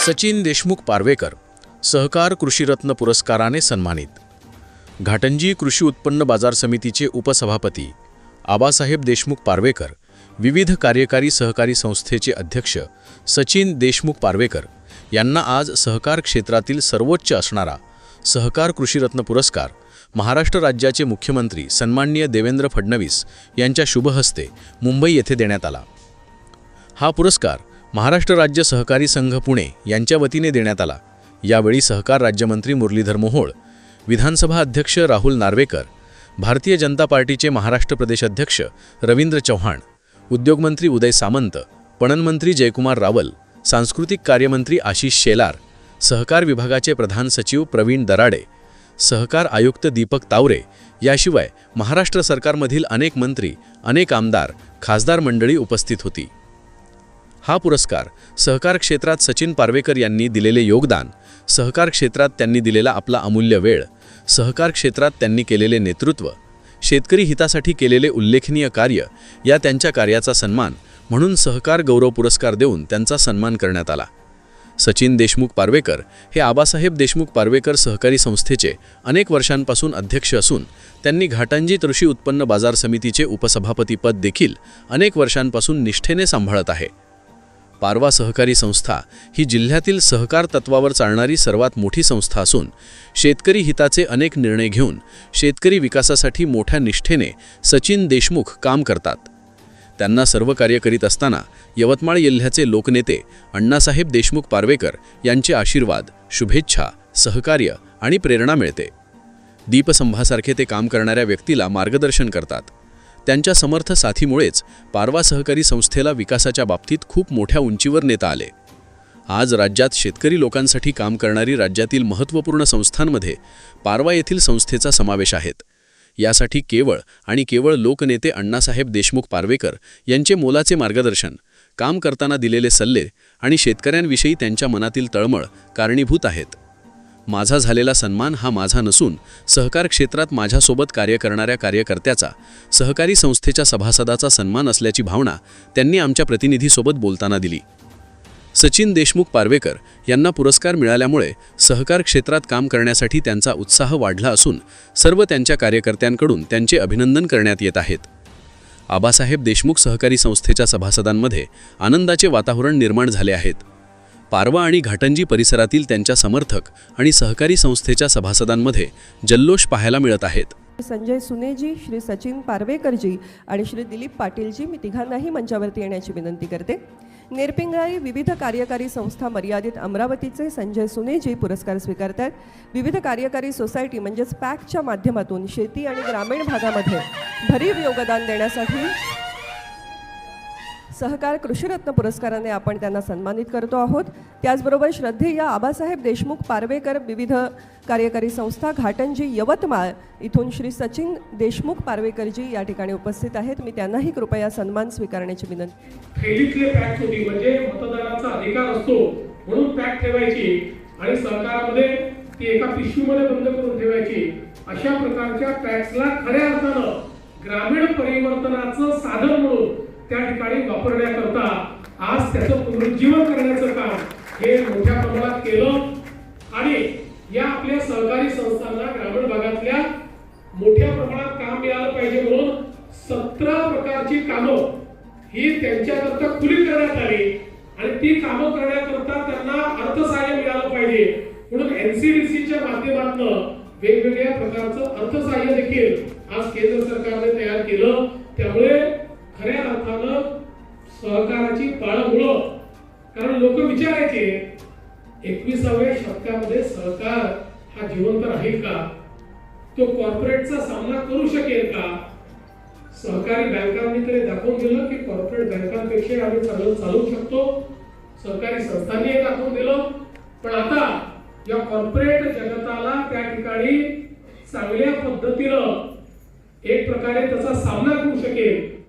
सचिन देशमुख पारवेकर सहकार कृषीरत्न पुरस्काराने सन्मानित। घाटंजी कृषी उत्पन्न बाजार समितीचे उपसभापती आबासाहेब देशमुख पारवेकर, विविध कार्यकारी सहकारी संस्थेचे अध्यक्ष सचिन देशमुख पारवेकर यांना आज सहकार क्षेत्रातील सर्वोच्च असणारा सहकार कृषीरत्न पुरस्कार महाराष्ट्र राज्याचे मुख्यमंत्री सन्माननीय देवेंद्र फडणवीस यांच्या शुभहस्ते मुंबई येथे देण्यात आला। हा पुरस्कार महाराष्ट्र राज्य सहकारी संघ पुणे यांच्या वतीने देण्यात आला। यावेळी सहकार राज्यमंत्री मुरलीधर मोहोळ, विधानसभा अध्यक्ष राहुल नार्वेकर, भारतीय जनता पार्टीचे महाराष्ट्र प्रदेश अध्यक्ष रवींद्र चव्हाण, उद्योगमंत्री उदय सामंत, पणन मंत्री जयकुमार रावल, सांस्कृतिक कार्यमंत्री आशिष शेलार, सहकार विभागाचे प्रधान सचिव प्रवीण दराडे, सहकार आयुक्त दीपक तावरे याशिवाय महाराष्ट्र सरकारमधील अनेक मंत्री, अनेक आमदार, खासदार मंडळी उपस्थित होती। हा पुरस्कार सहकार क्षेत्रात सचिन पारवेकर यांनी दिलेले योगदान, सहकार क्षेत्रात त्यांनी दिलेला आपला अमूल्य वेळ, सहकार क्षेत्रात त्यांनी केलेले नेतृत्व, शेतकरी हितासाठी केलेले उल्लेखनीय कार्य या त्यांच्या कार्याचा सन्मान म्हणून सहकार गौरव पुरस्कार देऊन त्यांचा सन्मान करण्यात आला। सचिन देशमुख पारवेकर हे आबासाहेब देशमुख पारवेकर सहकारी संस्थेचे अनेक वर्षांपासून अध्यक्ष असून त्यांनी घाटंजी कृषी उत्पन्न बाजार समितीचे उपसभापतीपद देखील अनेक वर्षांपासून निष्ठेने सांभाळत आहे। पारवा सहकारी संस्था ही जिल्ह्यातील सहकार तत्वावर चालणारी सर्वात मोठी संस्था असून शेतकरी हिताचे अनेक निर्णय घेऊन शेतकरी विकासासाठी मोठ्या निष्ठेने सचिन देशमुख काम करतात। त्यांना सर्व कार्य करीत असताना यवतमाळ जिल्ह्याचे लोकनेते अण्णासाहेब देशमुख पारवेकर यांचे आशीर्वाद, शुभेच्छा, सहकार्य आणि प्रेरणा मिळते। दीपस्तंभासारखे ते काम करणाऱ्या व्यक्तीला मार्गदर्शन करतात। त्यांच्या समर्थ साथीमुळेच पारवा सहकारी संस्थेला विकासाच्या बाबतीत खूप मोठ्या उंचीवर नेता आले। आज राज्यात शेतकरी लोकांसाठी काम करणारी राज्यातील महत्त्वपूर्ण संस्थांमध्ये पारवा येथील संस्थेचा समावेश आहे। यासाठी केवळ लोकनेते अण्णासाहेब देशमुख पारवेकर यांचे मोलाचे मार्गदर्शन, काम करताना दिलेले सल्ले आणि शेतकऱ्यांविषयी त्यांच्या मनातील तळमळ कारणीभूत आहेत। माझा झालेला सन्मान हा माझा नसून सहकार क्षेत्रात माझ्यासोबत कार्य करणाऱ्या कार्यकर्त्याचा, सहकारी संस्थेच्या सभासदाचा सन्मान असल्याची भावना त्यांनी आमच्या प्रतिनिधीसोबत बोलताना दिली। सचिन देशमुख पारवेकर यांना पुरस्कार मिळाल्यामुळे सहकार क्षेत्रात काम करण्यासाठी त्यांचा उत्साह वाढला असून सर्व त्यांच्या कार्यकर्त्यांकडून त्यांचे अभिनंदन करण्यात येत आहेत। आबासाहेब देशमुख सहकारी संस्थेच्या सभासदांमध्ये आनंदाचे वातावरण निर्माण झाले आहेत। पारवा आणि घाटंजी परिसरातील त्यांच्या समर्थक आणि सहकारी संस्थेच्या सभासदांमध्ये जल्लोष पाहायला मिळत आहेत। संजय सुनेजी, श्री सचिन पारवेकरजी आणि श्री दिलीप पाटीलजी, मी तिघांनाही मंचावरती येण्याची विनंती करते। नेरपिंगळाई विविध कार्यकारी संस्था मर्यादित अमरावतीचे संजय सुनेजी पुरस्कार स्वीकारतात। विविध कार्यकारी सोसायटी म्हणजेच पॅकच्या माध्यमातून शेती आणि ग्रामीण भागामध्ये भरीव योगदान देण्यासाठी सहकार कृषीरत्न पुरस्काराने आपण त्यांना सन्मानित करतो आहोत। त्याचबरोबर श्रद्धेय आबासाहेब देशमुख पारवेकर विविध कार्यकारी संस्था घाटंजी यवतमाळ इथून श्री सचिन देशमुख पारवेकरजी या ठिकाणी उपस्थित आहेत। मी त्यांनाही कृपया सन्मान स्वीकारण्याची विनंती। थैलीतले पॅक होती म्हणजे मतदाराचा अधिकार असतो म्हणून पॅक ठेवायची आणि सहकारामध्ये ती एका पिशवीमध्ये बंद करून ठेवायची। अशा प्रकारच्या पॅक्सला खऱ्या अर्थानं ग्रामीण परिवर्तनाचं साधन म्हणून त्या ठिकाणी वापरण्याकरता आज त्याचं पुनरुज्जीवन करण्याचं काम हे मोठ्या प्रमाणात केलं आणि या आपल्या सहकारी संस्थांना ग्रामीण भागातल्या मोठ्या प्रमाणात काम मिळालं पाहिजे म्हणून 17 प्रकारची कामं ही त्यांच्याकरता खुली करण्यात आली आणि ती कामं करण्याकरता त्यांना अर्थसहाय्य मिळालं पाहिजे म्हणून NCDCच्या माध्यमातून वेगवेगळ्या प्रकारचं अर्थसहाय्य देखील आज केंद्र सरकारने तयार केलं। त्यामुळे खऱ्या अर्थानं सहकाराची पाळंमुळं, कारण लोक विचारायचे 21व्या शतकामध्ये सहकार हा जिवंत राहील का, तो कॉर्पोरेटचा सामना करू शकेल का? सहकारी बँकांनी तरी दाखवून दिलं की कॉर्पोरेट बँकांपेक्षा आम्ही चांगलं चालवू शकतो, सहकारी संस्थांनी हे दाखवून दिलं। पण आता या कॉर्पोरेट जगताला त्या ठिकाणी चांगल्या पद्धतीनं एक प्रकारे त्याचा सामना करू शकेल